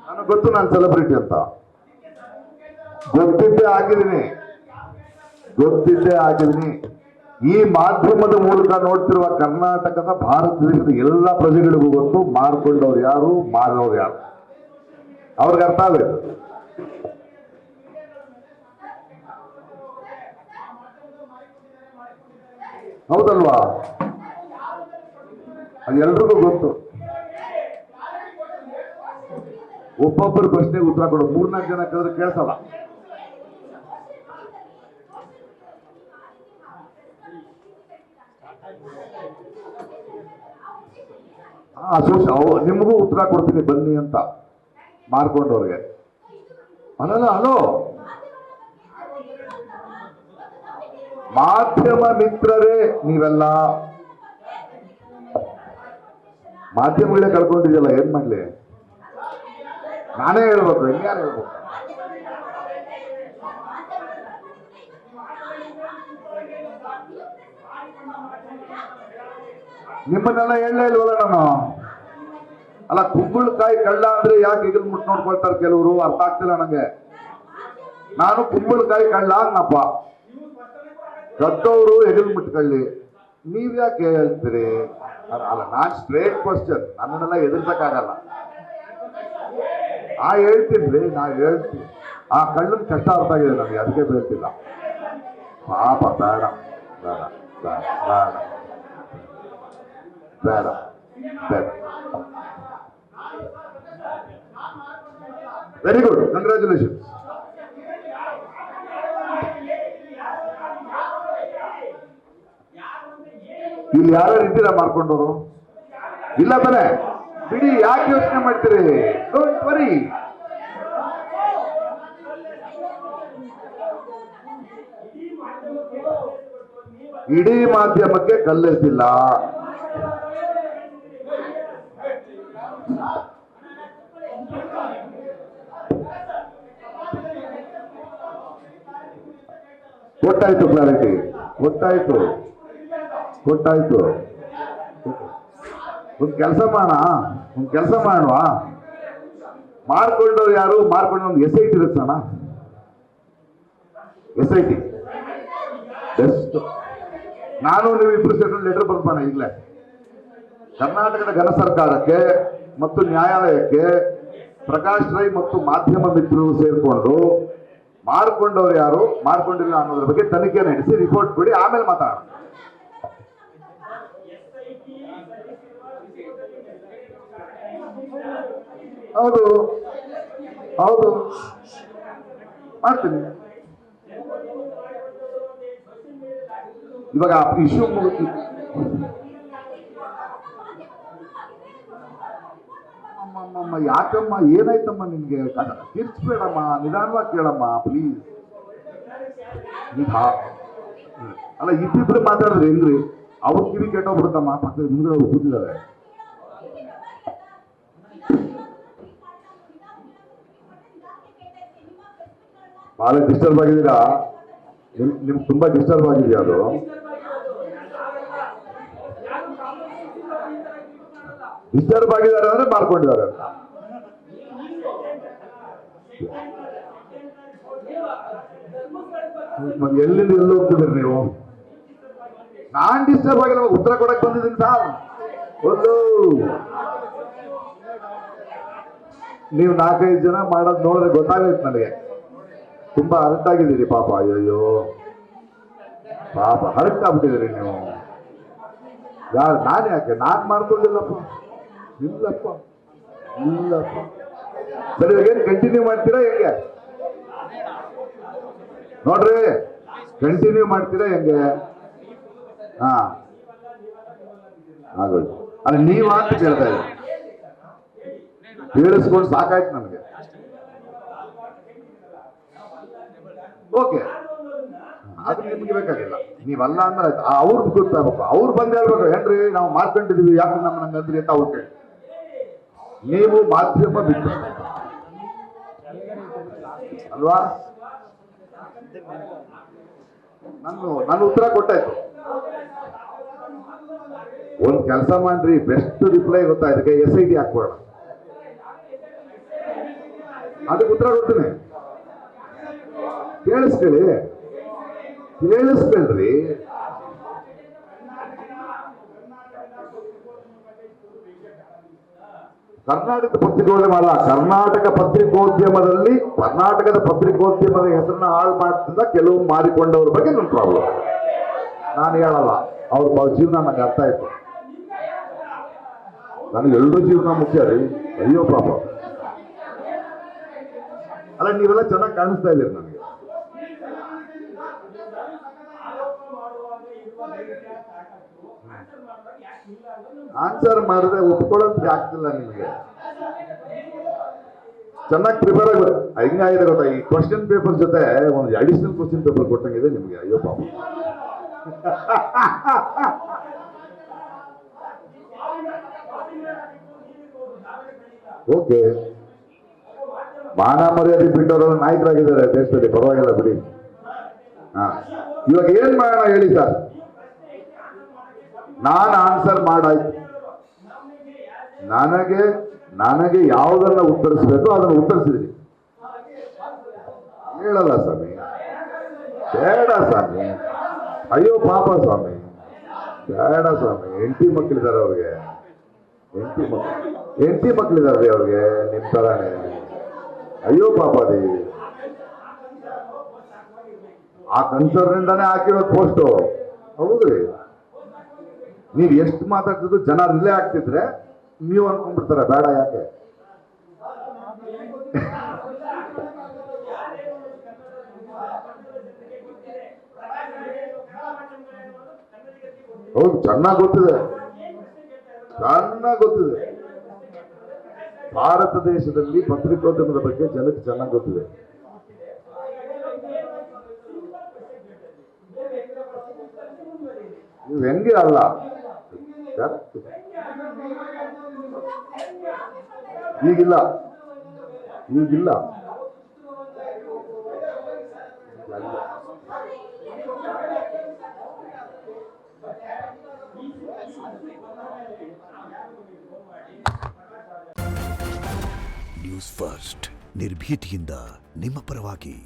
ನನಗೆ ಗೊತ್ತು ನಾನು ಸೆಲೆಬ್ರಿಟಿ ಅಂತ, ಗೊತ್ತಿದ್ದೇ ಆಗಿದ್ದೀನಿ. ಈ ಮಾಧ್ಯಮದ ಮೂಲಕ ನೋಡ್ತಿರುವ ಕರ್ನಾಟಕದ ಭಾರತ ದೇಶದ ಎಲ್ಲ ಪ್ರಜೆಗಳಿಗೂ ಗೊತ್ತು ಮಾರ್ಕೊಂಡವ್ರು ಯಾರು, ಮಾರೋರು ಯಾರು, ಅವ್ರಿಗೆ ಅರ್ಥ ಆಗಬೇಕು. ಹೌದಲ್ವಾ? ಅದು ಎಲ್ರಿಗೂ ಗೊತ್ತು. ಒಬ್ಬೊಬ್ಬರು ಪ್ರಶ್ನೆಗೆ ಉತ್ತರ ಕೊಡೋದು, 3-4 ಜನ ಕೇಳಿದ್ರೆ ಕೇಳಿಸಲ್ಲ. ನಿಮಗೂ ಉತ್ತರ ಕೊಡ್ತೀನಿ ಬನ್ನಿ ಅಂತ ಮಾರ್ಕೊಂಡವ್ರಿಗೆ. ಅಲ್ಲ ಹಲೋ, ಮಾಧ್ಯಮ ಮಿತ್ರರೇ ನೀವೆಲ್ಲ ಮಾಧ್ಯಮಗಳೇ ಕಳ್ಕೊಂಡಿದೆಯಲ್ಲ, ಏನ್ ಮಾಡ್ಲಿ? ನಾನೇ ಹೇಳ್ಬೇಕು, ಹೆಂಗ್ಯಾರು ಹೇಳ್ಬೇಕು? ನಿಮ್ಮನ್ನೆಲ್ಲ ಹೇಳಲೇ ಇಲ್ವಲ್ಲ ನಾನು. ಅಲ್ಲ, ಕುಂಬಳಕಾಯಿ ಕಳ್ಳ ಅಂದ್ರೆ ಯಾಕೆ ಈಗಲ್ ಮುಟ್ಟು ನೋಡ್ಕೊಳ್ತಾರೆ ಕೆಲವರು, ಅರ್ಥ ಆಗ್ತಿಲ್ಲ ನನಗೆ. ನಾನು ಕುಂಬಳಕಾಯಿ ಕಳ್ಳ ಅನ್ನಪ್ಪ, ಕದ್ದವರು ಹೆಗಲ್ ಮುಟ್ಕೊಳ್ಳಿ, ನೀವ್ ಯಾಕೆ ಹೇಳ್ತೀರಿ? ಅಲ್ಲ, ನಾನ್ ಸ್ಟ್ರೇಟ್ ಕ್ವಶನ್, ನನ್ನನ್ನೆಲ್ಲ ಎದುರ್ಸಕ್ಕಾಗಲ್ಲ. ಹೇಳ್ತೀನಿ, ಹೇಳ್ತೀನಿ. ಆ ಕಳ್ಳನ ಕಷ್ಟ ಅರ್ಥ ಆಗಿದೆ ನನಗೆ, ಅದಕ್ಕೆ ಹೇಳ್ತಿಲ್ಲ. ಪಾಪ ಬೇಡ ಬೇಡ ಬೇಡ ಬೇಡ ಬೇಡ. Very good, congratulation. ಇಲ್ಲಿ ಯಾರು ಇದ್ದೀರಾ ಮಾರ್ಕೊಂಡವರು? ಇಲ್ಲ ತಾನೆ? ಬಿಡಿ, ಯಾಕೆ ಯೋಚನೆ ಮಾಡ್ತೀರಿ? Don't worry. ಇಡೀ ಮಾಧ್ಯಮಕ್ಕೆ ಕಲ್ಲೆಸಿಲ್ಲ. ಕೊಟ್ಟಾಯ್ತು, ಕ್ಲಾರಿಟಿ ಕೊಟ್ಟಾಯ್ತು. ಒಂದು ಕೆಲಸ ಮಾಡುವ, ಮಾರ್ಕೊಂಡವ್ರು ಯಾರು, ಮಾರ್ಕೊಂಡ ಒಂದು SIT ಇರುತ್ತಣ್ಣ, SIT ಬೆಸ್ಟ್. ನಾನು ನೀವು ಇಬ್ಬರು ಸೇರಿ ಲೆಟರ್ ಬರ್ಬೋಣ ಈಗಲೇ ಕರ್ನಾಟಕದ ಘನ ಸರ್ಕಾರಕ್ಕೆ ಮತ್ತು ನ್ಯಾಯಾಲಯಕ್ಕೆ. ಪ್ರಕಾಶ್ ರೈ ಮತ್ತು ಮಾಧ್ಯಮ ಮಿತ್ರರು ಸೇರಿಕೊಂಡು ಮಾರ್ಕೊಂಡವ್ರು ಯಾರು, ಮಾರ್ಕೊಂಡಿಲ್ಲ ಅನ್ನೋದ್ರ ಬಗ್ಗೆ ತನಿಖೆ ನಡೆಸಿ ರಿಪೋರ್ಟ್ ಕೊಡಿ, ಆಮೇಲೆ ಮಾತಾಡೋಣ. ಹೌದು ಹೌದು, ಮಾಡ್ತೀನಿ. ಇವಾಗ ಇಶ್ಯೂ ಮುಗಿತು. ಯಾಕಮ್ಮ, ಏನಾಯ್ತಮ್ಮ ನಿನ್ಗೆ? ತೀರ್ಸ್ಬೇಡಮ್ಮ, ನಿಧಾನವಾಗಿ ಕೇಳಮ್ಮ ಪ್ಲೀಸ್. ಅಲ್ಲ, ಇಬ್ಬಿಬ್ರು ಮಾತಾಡಿದ್ರೆ ಹೆಂಗ್ರಿ? ಅವ್ರ ಕಿವಿ ಕೆಟ್ಟೋಗ್ಬಿಡುತ್ತಮ್ಮ, ಪಕ್ಕದ ಮುಂದೆ ಅವ್ರು ಕೂತಿದ್ದಾರೆ. ಬಹಳ ಡಿಸ್ಟರ್ಬ್ ಆಗಿದ್ದೀರಾ? ನಿಮ್ಗೆ ತುಂಬಾ ಡಿಸ್ಟರ್ಬ್ ಆಗಿದೆಯಾ? ಅದು ಡಿಸ್ಟರ್ಬ್ ಆಗಿದ್ದಾರೆ ಅಂದ್ರೆ ಮಾರ್ಕೊಂಡಿದ್ದಾರೆ ಅಂತ. ಎಲ್ಲಿಂದ ಎಲ್ಲಿ ಹೋಗ್ತಿದ್ದೀರಿ ನೀವು? ನಾನ್ ಡಿಸ್ಟರ್ಬ್ ಆಗಿಲ್ಲ, ಉತ್ತರ ಕೊಡಕ್ ಬಂದಿದ್ದೀನಿ ಸಾರ್. ಒಂದು ನೀವು 4-5 ಜನ ಮಾಡೋದು ನೋಡಿದ್ರೆ ಗೊತ್ತಾಗೈತೆ ನನಗೆ, ತುಂಬಾ ಹರ್ಟ್ ಆಗಿದ್ದೀರಿ ಪಾಪ. ಅಯ್ಯೋ ಪಾಪ, ಹರ್ಟ್ ಆಗ್ಬಿಟ್ಟಿದ್ದೀರಿ ನೀವು. ಯಾರು? ನಾನು ಯಾಕೆ? ನಾನ್ ಮಾಡ್ಕೊಂಡಿಲ್ಲಪ್ಪ. ಇಲ್ಲಪ್ಪ. ಸರಿ, ಇವಾಗೇನು ಕಂಟಿನ್ಯೂ ಮಾಡ್ತೀರಾ ಹೆಂಗೆ? ನೋಡ್ರಿ, ಕಂಟಿನ್ಯೂ ಮಾಡ್ತೀರಾ ಹೆಂಗೆ? ಹಾ, ಆಗೋದು. ಅಲ್ಲ, ನೀವ್ ಅಂತ ಕೇಳ್ತಾ ಇದ್ದೀರಿ, ಕೇಳಿಸ್ಕೊಂಡು ಸಾಕಾಯ್ತು ನನಗೆ. ಓಕೆ, ಅದು ನಿಮ್ಗೆ ಬೇಕಾಗಿಲ್ಲ, ನೀವಲ್ಲ ಅಂದ್ರೆ ಆಯ್ತು. ಅವ್ರಿಗೆ ಗೊತ್ತಾಗಬೇಕು, ಅವ್ರು ಬಂದು ಹೇಳ್ಬೇಕು, ಏನ್ರಿ ನಾವು ಮಾರ್ಕೊಂಡಿದೀವಿ, ಯಾಕೆ ನಮ್ಮ ನಂಗಂದ್ರಿ ಅಂತ ಅವ್ರು ಕೇಳಿ. ನೀವು ಮಾಧ್ಯಮ ಬಿಟ್ಟು ಅಲ್ವಾ? ನನ್ನ ಉತ್ತರ ಕೊಟ್ಟಾಯ್ತು. ಒಂದ್ ಕೆಲಸ ಮಾಡ್ರಿ, ಬೆಸ್ಟ್ ರಿಪ್ಲೈ ಗೊತ್ತಾಯ್ತು, SIT ಹಾಕ್ಬೋಣ. ಅದಕ್ಕೆ ಉತ್ತರ ಕೊಡ್ತೀನಿ, ಕೇಳಿಸ್ಕೊಳ್ಳಿ. ಕರ್ನಾಟಕದ ಪತ್ರಿಕೋದ್ಯಮ ಅಲ್ಲ, ಕರ್ನಾಟಕದ ಪತ್ರಿಕೋದ್ಯಮದ ಹೆಸರನ್ನ ಹಾಳು ಮಾಡ್ತಿದ್ದ ಕೆಲವು ಮಾರಿಕೊಂಡವ್ರ ಬಗ್ಗೆ ನನ್ನ ಪ್ರಾಬ್ಲಮ್. ನಾನು ಹೇಳಲ್ಲ, ಅವ್ರ ಜೀವನ ನನಗೆ ಅರ್ಥ ಆಯ್ತು. ನನಗೆ ಎಲ್ಲರೂ ಜೀವನ ಮುಖ್ಯ ರೀ. ಅಯ್ಯೋ ಪಾಪ, ಅಲ್ಲ ನೀವೆಲ್ಲ ಚೆನ್ನಾಗಿ ಕಾಣಿಸ್ತಾ ಇದ್ದೀರಿ ನನಗೆ. ಆನ್ಸರ್ ಮಾಡಿದ್ರೆ ಒಪ್ಕೊಳ್ಳೋದಕ್ಕೆ ಆಗ್ತಿಲ್ಲ ನಿಮಗೆ. ಚೆನ್ನಾಗಿ ಪ್ರಿಪೇರ್ ಆಗಿ ಹೆಂಗಾಗಿದೆ ಗೊತ್ತಾ, ಈ ಕ್ವಶನ್ ಪೇಪರ್ ಜೊತೆ ಒಂದು ಅಡಿಷನಲ್ ಕ್ವಶನ್ ಪೇಪರ್ ಕೊಟ್ಟಂಗಿದೆ ನಿಮಗೆ. ಅಯ್ಯೋ ಪಾಪ. ಓಕೆ, ಮಾನ ಮರ್ಯಾದೆ ಬಿಟ್ಟವರೆಲ್ಲ ನಾಯಕರಾಗಿದ್ದಾರೆ ದೇಶದಲ್ಲಿ, ಪರವಾಗಿಲ್ಲ ಬಿಡಿ. ಇವಾಗ ಏನ್ ಮಾಡೋಣ ಹೇಳಿ ಸರ್? ನಾನು ಆನ್ಸರ್ ಮಾಡಾಯ್ತು. ನನಗೆ ಯಾವುದನ್ನ ಉತ್ತರಿಸಬೇಕು ಅದನ್ನು ಉತ್ತರಿಸಿದ್ರಿ. ಹೇಳಲ್ಲ ಸ್ವಾಮಿ, ಬೇಡ ಸ್ವಾಮಿ, ಅಯ್ಯೋ ಪಾಪ ಸ್ವಾಮಿ, ಬೇಡ ಸ್ವಾಮಿ. ಹೆಂಡತಿ ಮಕ್ಕಳಿದ್ದಾರೆ ಅವ್ರಿಗೆ, ಹೆಂಡತಿ ಮಕ್ಕಳಿದ್ದಾರೆ ಅವ್ರಿಗೆ ನಿಮ್ ತರಾನೇ. ಅಯ್ಯೋ ಪಾಪ ರೀ, ಆ ಕನ್ಸರ್ನಿಂದಾನೇ ಹಾಕಿರೋದು ಪೋಸ್ಟು. ಹೌದ್ರಿ, ನೀವ್ ಎಷ್ಟು ಮಾತಾಡ್ತಿದ್ರು ಜನ ರಿಲೇ ಆಗ್ತಿದ್ರೆ ನೀವು ಅನ್ಕೊಂಡ್ಬಿಡ್ತಾರೆ ಬೇಡ ಯಾಕೆ. ಹೌದು, ಚೆನ್ನಾಗಿ ಗೊತ್ತಿದೆ. ಭಾರತ ದೇಶದಲ್ಲಿ ಪತ್ರಿಕೋದ್ಯಮದ ಬಗ್ಗೆ ಜನಕ್ಕೆ ಚೆನ್ನಾಗಿ ಗೊತ್ತಿದೆ. ನೀವು ಹೆಂಗೆ ಅಲ್ಲ, ಈಗಿಲ್ಲ. ನ್ಯೂಸ್ ಫಸ್ಟ್, ನಿರ್ಭೀತಿಯಿಂದ ನಿಮ್ಮ ಪರವಾಗಿ.